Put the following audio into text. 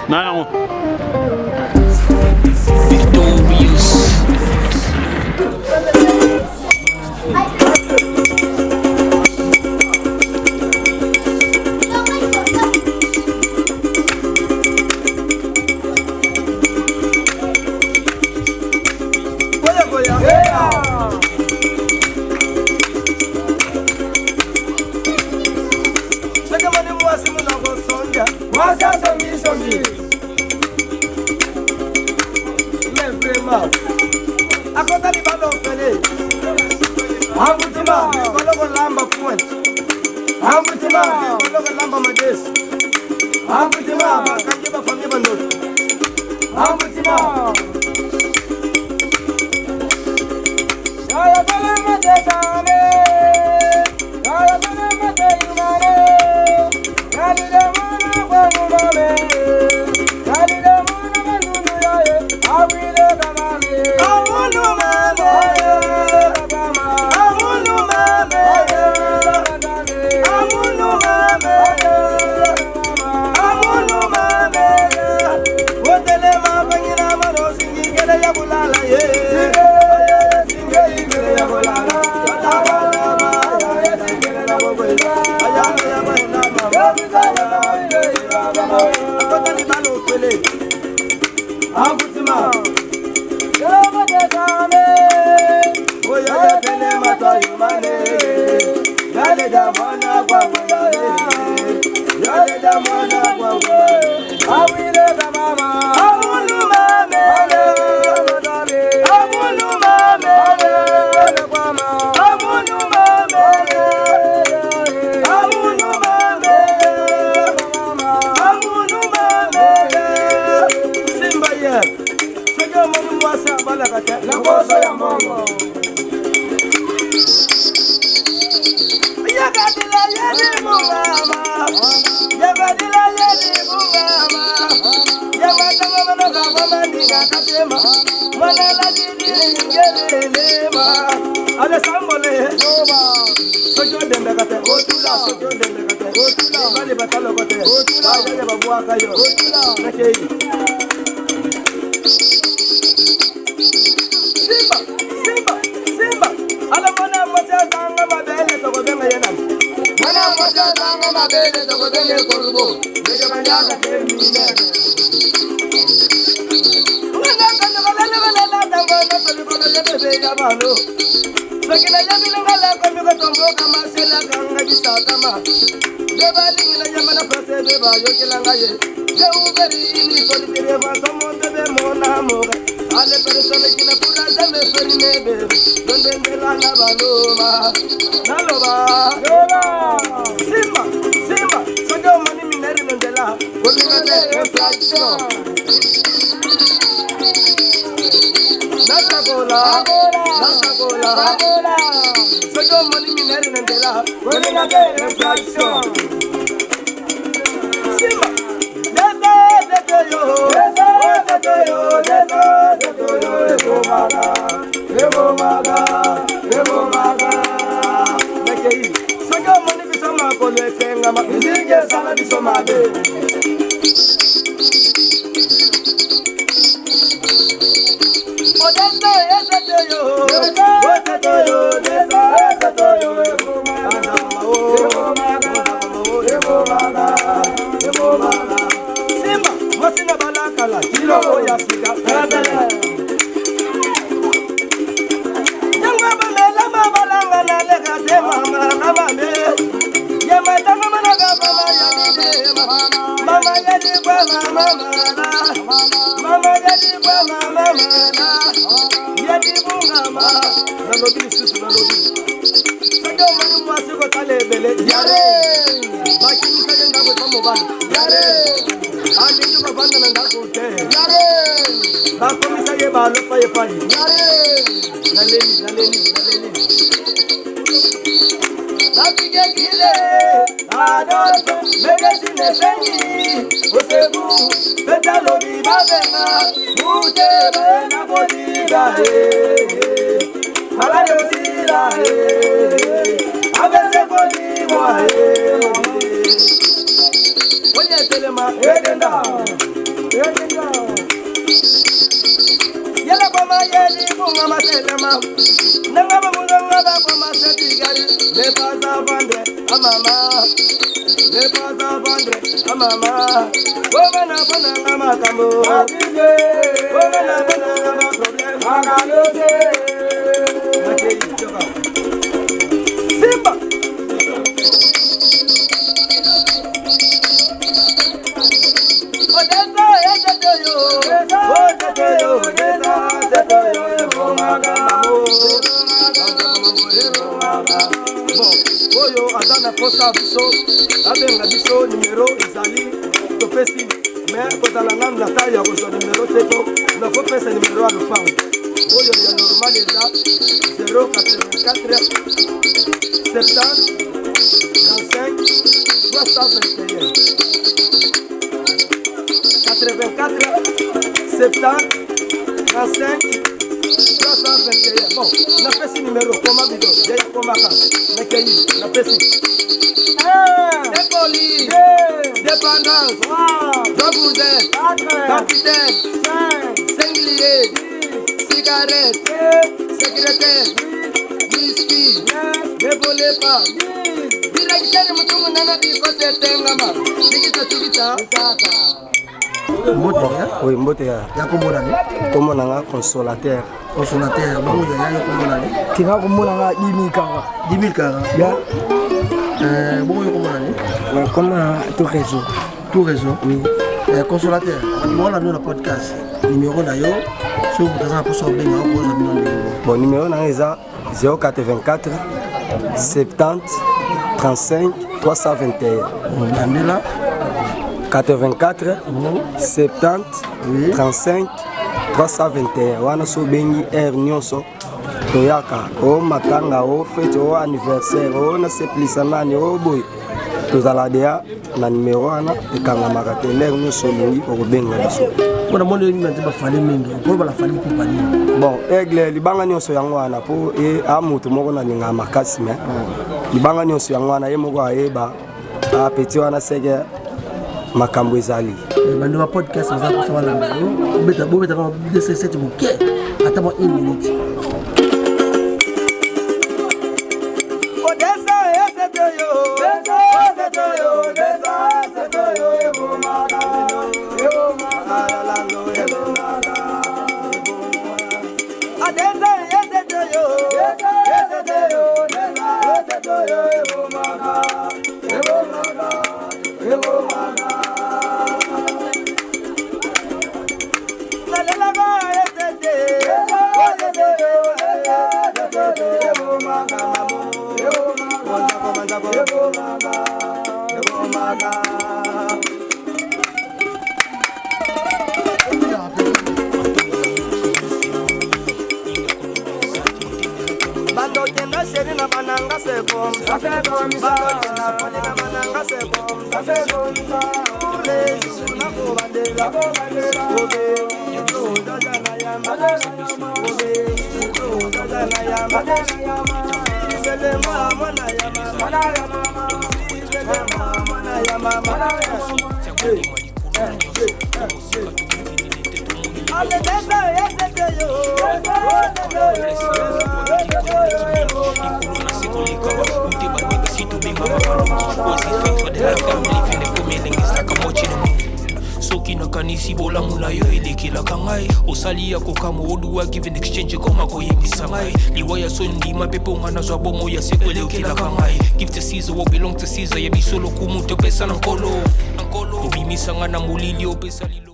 Now, Mama yadi kwa mama mama yadi kwa mama yadi bungama nalobi susu nalobi sado mani mwasi ko talebele yare bakini kale ndako tamobana yare andi yuko banda ndako te yare bako misaye balo paye paye yare naleli Napige kile adoto medicine senyi osebu betalo bi babena mute bena bolira malayo sira abese bolimo oye telema edenda yala kwa mayeli bunga matelema nanga munga ba kwa masetigari le paza vendre amama le paza vendre amama gomana bana ngama kambo abije gomana bana ngama problem agalose makei joka simba odesa ejeyo oyo azana posa biso abenga biso numero ezali topesi mais kozala nanu na taille ya kozwa numero te to nakopesa numero ya lopango oyo ya normal eza 084 70 35 321 84 70 35 321. Bon, na pesi numéro comment bidon, déjà comment ça, na kei, na pesi. Dépoli, dépendance, Jobouzen, capitaine, singlier, cigarette, secrétaire, whisky, ne volez pas. Directeur mutumu nana biko tetengama, tikita. Mbote ya? Oui, mbote ya. Ya komona ni? Komona nga consolateur. Consolateur, bango ya komona ni? Tinga komona nga 10 000 kara. 10 000 kara? Ya. Bango ya komona ni? Komona tout réseau. Tout réseau? Oui. Consolateur, voilà nous le podcast. Numéro na yo, so vous avez pour sauver na ko za bino. Bon, numéro na eza 084 70 35 321. Andela 84 70 35 321 wana so bengi air nyonso toyaka o matanga o fete o anniversaire o na seplisa nani o boy tozala deya na numero wana ekangamaka te lere nyonso olingi okobenga biso mpona mona nante bafale mingi mpo balafali mpupani bon aigle libanga nyonso yango wana mpo amutu moko nalingaa makasi me libanga nyonso yango wana ye moko ayeba apeti wana seke makambo ezali bando ba podcast za ko sala beta bobeta ba DCC moke ata mo 1 minute odesa eseto yo ebomaka lando ebomaka adesa eseto yo ebomaka c'est bon, ça fait comme ça. Ça fait comme ça. Tous les jours, la bobadela. kina kanisi bola mula yo elekela kangai osali ya kokamo oduwa give an exchange koma koyembisa ngai liwaya sondi mapepo ngana zwa bomo ya sekwelekela kangai give to Caesar what belong to Caesar ya bisolo kumu te pesa na nkolo obimisa ngana mulili opesa lilo